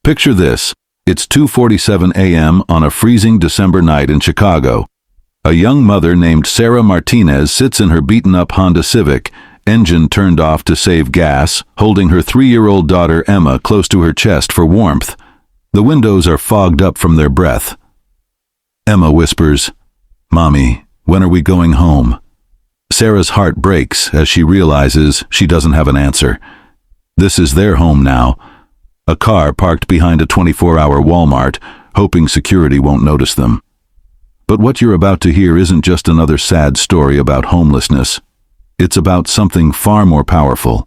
Picture this. It's 2:47 a.m. on a freezing December night in Chicago. A young mother named Sarah Martinez sits in her beaten-up Honda Civic, engine turned off to save gas, holding her 3-year-old daughter Emma close to her chest for warmth. The windows are fogged up from their breath. Emma whispers, "Mommy, when are we going home?" Sarah's heart breaks as she realizes she doesn't have an answer. This is their home now. A car parked behind a 24-hour Walmart, hoping security won't notice them. But what you're about to hear isn't just another sad story about homelessness. It's about something far more powerful.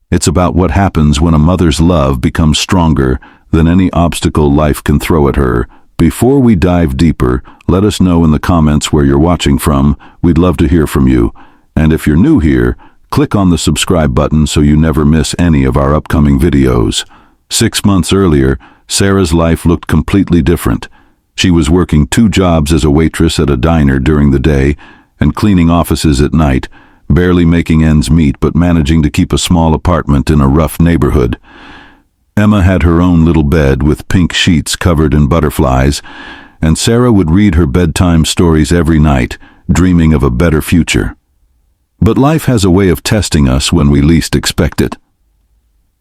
It's about what happens when a mother's love becomes stronger than any obstacle life can throw at her. Before we dive deeper, let us know in the comments where you're watching from. We'd love to hear from you. And if you're new here, click on the subscribe button so you never miss any of our upcoming videos. 6 months earlier, Sarah's life looked completely different. She was working 2 jobs as a waitress at a diner during the day and cleaning offices at night, barely making ends meet but managing to keep a small apartment in a rough neighborhood. Emma had her own little bed with pink sheets covered in butterflies, and Sarah would read her bedtime stories every night, dreaming of a better future. But life has a way of testing us when we least expect it.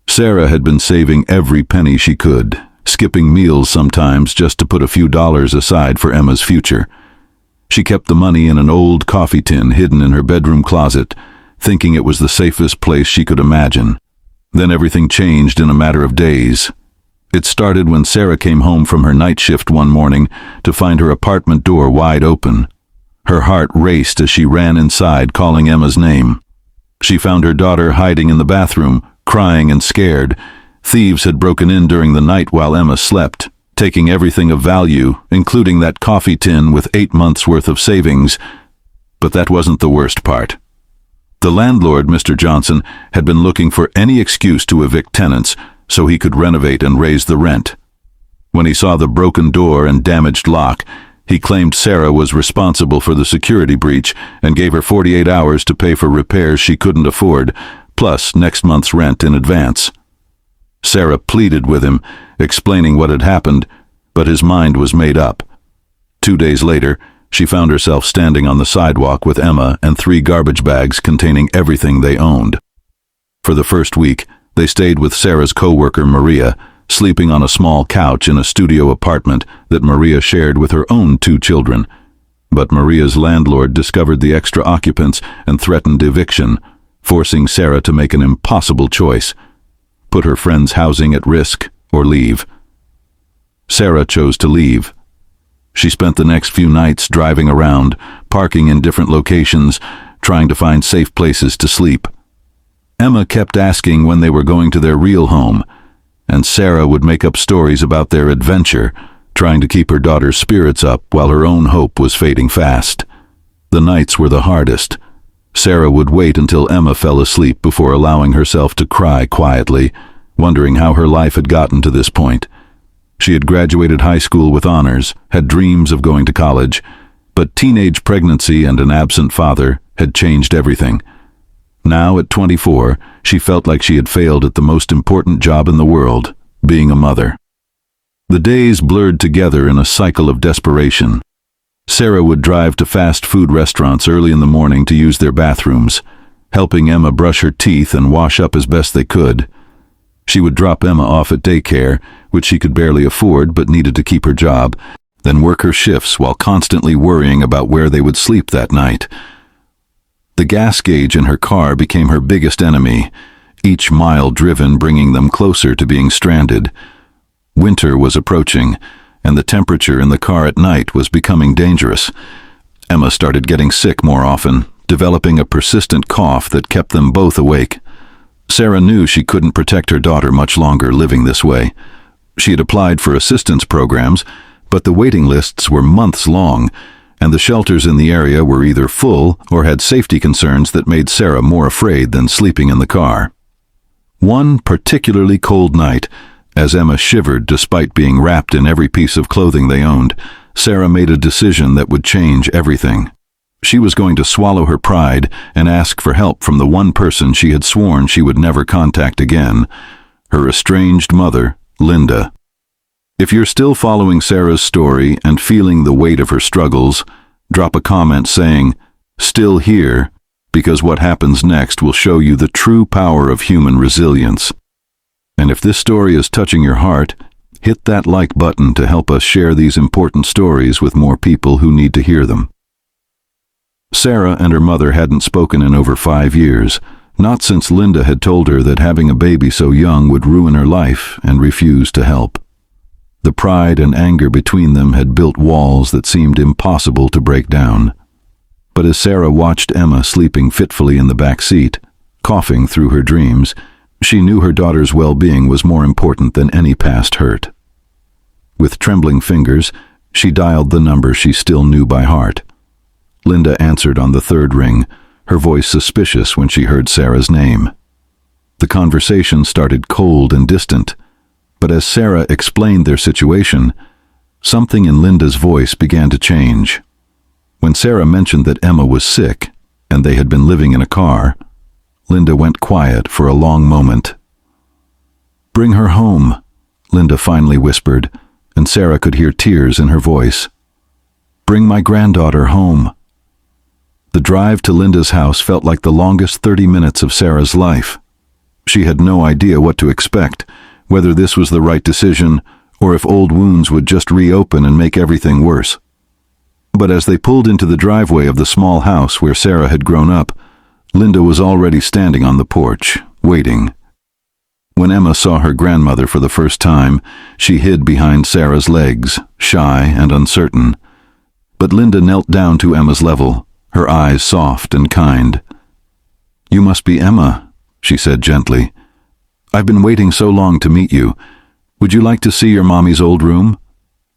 Sarah had been saving every penny she could, skipping meals sometimes just to put a few dollars aside for Emma's future. She kept the money in an old coffee tin hidden in her bedroom closet, thinking it was the safest place she could imagine. Then everything changed in a matter of days. It started when Sarah came home from her night shift one morning to find her apartment door wide open. Her heart raced as she ran inside, calling Emma's name. She found her daughter hiding in the bathroom, crying and scared. Thieves had broken in during the night while Emma slept, taking everything of value, including that coffee tin with 8 months' worth of savings. But that wasn't the worst part. The landlord, Mr. Johnson, had been looking for any excuse to evict tenants so he could renovate and raise the rent. When he saw the broken door and damaged lock, he claimed Sarah was responsible for the security breach and gave her 48 hours to pay for repairs she couldn't afford, plus next month's rent in advance. Sarah pleaded with him, explaining what had happened, but his mind was made up. 2 days later, she found herself standing on the sidewalk with Emma and 3 garbage bags containing everything they owned. For the first week, they stayed with Sarah's co-worker Maria, sleeping on a small couch in a studio apartment that Maria shared with her own 2 children. But Maria's landlord discovered the extra occupants and threatened eviction, forcing Sarah to make an impossible choice: put her friend's housing at risk or leave. Sarah chose to leave. She spent the next few nights driving around, parking in different locations, trying to find safe places to sleep. Emma kept asking when they were going to their real home, and Sarah would make up stories about their adventure, trying to keep her daughter's spirits up while her own hope was fading fast. The nights were the hardest. Sarah would wait until Emma fell asleep before allowing herself to cry quietly, wondering how her life had gotten to this point. She had graduated high school with honors, had dreams of going to college, but teenage pregnancy and an absent father had changed everything. Now, at 24, she felt like she had failed at the most important job in the world, being a mother. The days blurred together in a cycle of desperation. Sarah would drive to fast food restaurants early in the morning to use their bathrooms, helping Emma brush her teeth and wash up as best they could. She would drop Emma off at daycare, which she could barely afford but needed to keep her job, then work her shifts while constantly worrying about where they would sleep that night. The gas gauge in her car became her biggest enemy, each mile driven bringing them closer to being stranded. Winter was approaching, and the temperature in the car at night was becoming dangerous. Emma started getting sick more often, developing a persistent cough that kept them both awake. Sarah knew she couldn't protect her daughter much longer living this way. She had applied for assistance programs, but the waiting lists were months long, and the shelters in the area were either full or had safety concerns that made Sarah more afraid than sleeping in the car. One particularly cold night, as Emma shivered despite being wrapped in every piece of clothing they owned, Sarah made a decision that would change everything. She was going to swallow her pride and ask for help from the one person she had sworn she would never contact again, her estranged mother, Linda. If you're still following Sarah's story and feeling the weight of her struggles, drop a comment saying, "Still here," because what happens next will show you the true power of human resilience. And if this story is touching your heart, hit that like button to help us share these important stories with more people who need to hear them. Sarah and her mother hadn't spoken in over 5 years, not since Linda had told her that having a baby so young would ruin her life and refused to help. The pride and anger between them had built walls that seemed impossible to break down. But as Sarah watched Emma sleeping fitfully in the back seat, coughing through her dreams, she knew her daughter's well-being was more important than any past hurt. With trembling fingers, she dialed the number she still knew by heart. Linda answered on the 3rd ring, her voice suspicious when she heard Sarah's name. The conversation started cold and distant, but as Sarah explained their situation, something in Linda's voice began to change. When Sarah mentioned that Emma was sick and they had been living in a car, Linda went quiet for a long moment. "Bring her home," Linda finally whispered, and Sarah could hear tears in her voice. "Bring my granddaughter home." The drive to Linda's house felt like the longest 30 minutes of Sarah's life. She had no idea what to expect, whether this was the right decision or if old wounds would just reopen and make everything worse. But as they pulled into the driveway of the small house where Sarah had grown up, Linda was already standing on the porch, waiting. When Emma saw her grandmother for the first time, she hid behind Sarah's legs, shy and uncertain. But Linda knelt down to Emma's level, her eyes soft and kind. "You must be Emma," she said gently. "I've been waiting so long to meet you. Would you like to see your mommy's old room?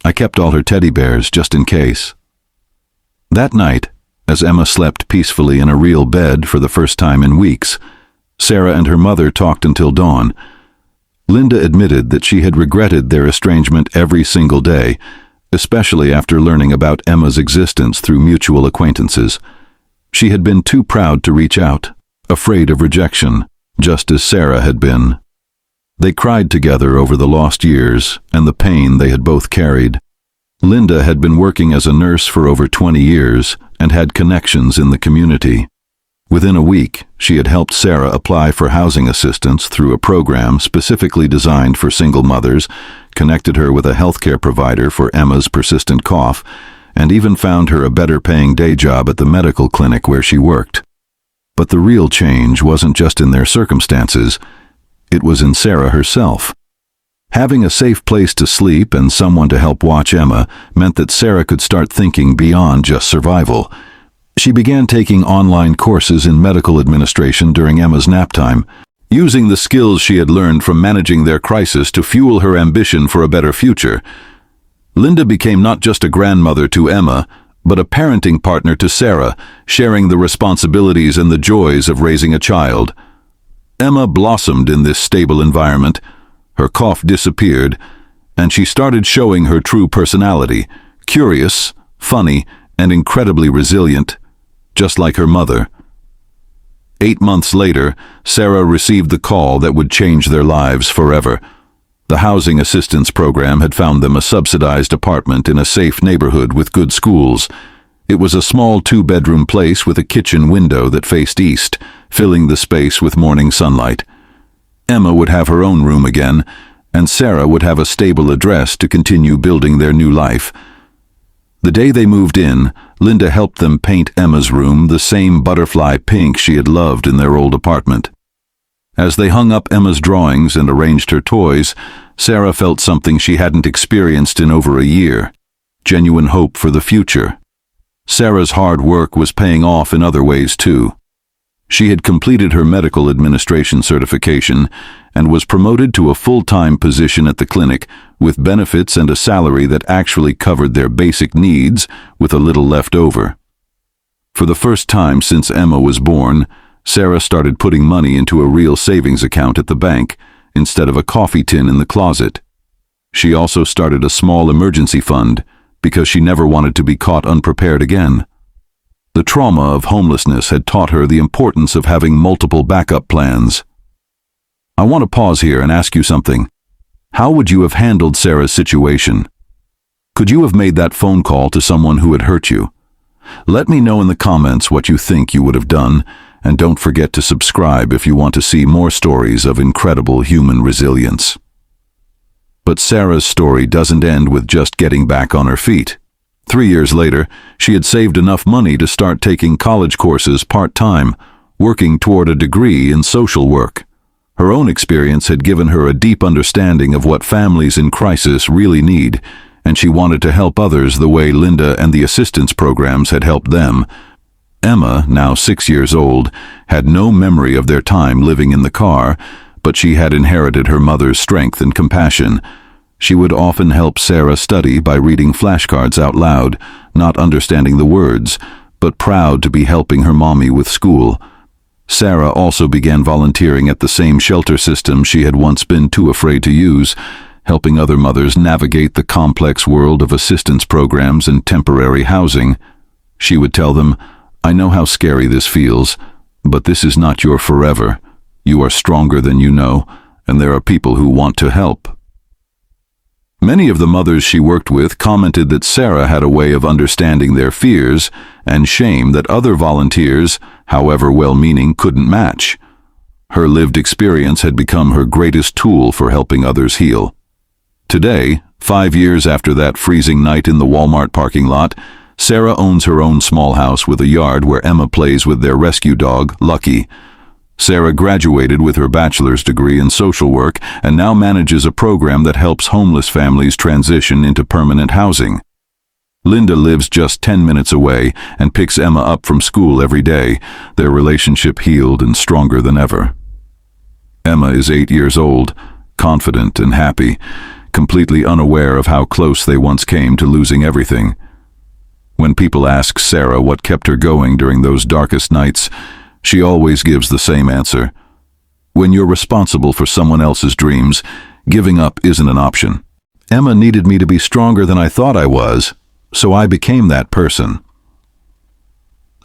I kept all her teddy bears just in case." That night, as Emma slept peacefully in a real bed for the first time in weeks, Sarah and her mother talked until dawn. Linda admitted that she had regretted their estrangement every single day, especially after learning about Emma's existence through mutual acquaintances. She had been too proud to reach out, afraid of rejection, just as Sarah had been. They cried together over the lost years and the pain they had both carried. Linda had been working as a nurse for over 20 years and had connections in the community. Within a week, she had helped Sarah apply for housing assistance through a program specifically designed for single mothers, connected her with a healthcare provider for Emma's persistent cough, and even found her a better-paying day job at the medical clinic where she worked. But the real change wasn't just in their circumstances, it was in Sarah herself. Having a safe place to sleep and someone to help watch Emma meant that Sarah could start thinking beyond just survival. She began taking online courses in medical administration during Emma's nap time, using the skills she had learned from managing their crisis to fuel her ambition for a better future. Linda became not just a grandmother to Emma, but a parenting partner to Sarah, sharing the responsibilities and the joys of raising a child. Emma blossomed in this stable environment. Her cough disappeared, and she started showing her true personality, curious, funny, and incredibly resilient, just like her mother. 8 months later, Sarah received the call that would change their lives forever. The housing assistance program had found them a subsidized apartment in a safe neighborhood with good schools. It was a small 2-bedroom place with a kitchen window that faced east, filling the space with morning sunlight. Emma would have her own room again, and Sarah would have a stable address to continue building their new life. The day they moved in, Linda helped them paint Emma's room the same butterfly pink she had loved in their old apartment. As they hung up Emma's drawings and arranged her toys, Sarah felt something she hadn't experienced in over a year: genuine hope for the future. Sarah's hard work was paying off in other ways too. She had completed her medical administration certification and was promoted to a full-time position at the clinic, with benefits and a salary that actually covered their basic needs with a little left over. For the first time since Emma was born, Sarah started putting money into a real savings account at the bank instead of a coffee tin in the closet. She also started a small emergency fund because she never wanted to be caught unprepared again. The trauma of homelessness had taught her the importance of having multiple backup plans. "I want to pause here and ask you something. How would you have handled Sarah's situation? Could you have made that phone call to someone who had hurt you? Let me know in the comments what you think you would have done, and don't forget to subscribe if you want to see more stories of incredible human resilience. But Sarah's story doesn't end with just getting back on her feet. 3 years later, she had saved enough money to start taking college courses part-time, working toward a degree in social work. Her own experience had given her a deep understanding of what families in crisis really need, and she wanted to help others the way Linda and the assistance programs had helped them. Emma, now 6 years old, had no memory of their time living in the car, but she had inherited her mother's strength and compassion. She would often help Sarah study by reading flashcards out loud, not understanding the words, but proud to be helping her mommy with school. Sarah also began volunteering at the same shelter system she had once been too afraid to use, helping other mothers navigate the complex world of assistance programs and temporary housing. She would tell them, "I know how scary this feels, but this is not your forever. You are stronger than you know, and there are people who want to help." Many of the mothers she worked with commented that Sarah had a way of understanding their fears and shame that other volunteers, however well-meaning, couldn't match. Her lived experience had become her greatest tool for helping others heal. Today, 5 years after that freezing night in the Walmart parking lot, Sarah owns her own small house with a yard where Emma plays with their rescue dog, Lucky. Sarah graduated with her bachelor's degree in social work and now manages a program that helps homeless families transition into permanent housing. Linda lives just 10 minutes away and picks Emma up from school every day, their relationship healed and stronger than ever. Emma is 8 years old, confident and happy, completely unaware of how close they once came to losing everything. When people ask Sarah what kept her going during those darkest nights, she always gives the same answer. When you're responsible for someone else's dreams, giving up isn't an option. Emma needed me to be stronger than I thought I was, so I became that person.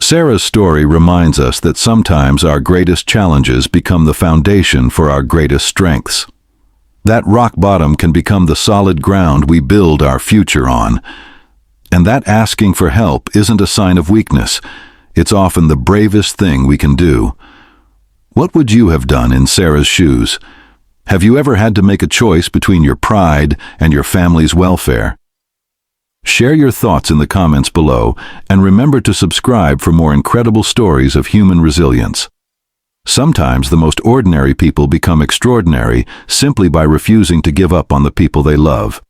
Sarah's story reminds us that sometimes our greatest challenges become the foundation for our greatest strengths. That rock bottom can become the solid ground we build our future on. And that asking for help isn't a sign of weakness. It's often the bravest thing we can do. What would you have done in Sarah's shoes? Have you ever had to make a choice between your pride and your family's welfare? Share your thoughts in the comments below, and remember to subscribe for more incredible stories of human resilience. Sometimes the most ordinary people become extraordinary simply by refusing to give up on the people they love.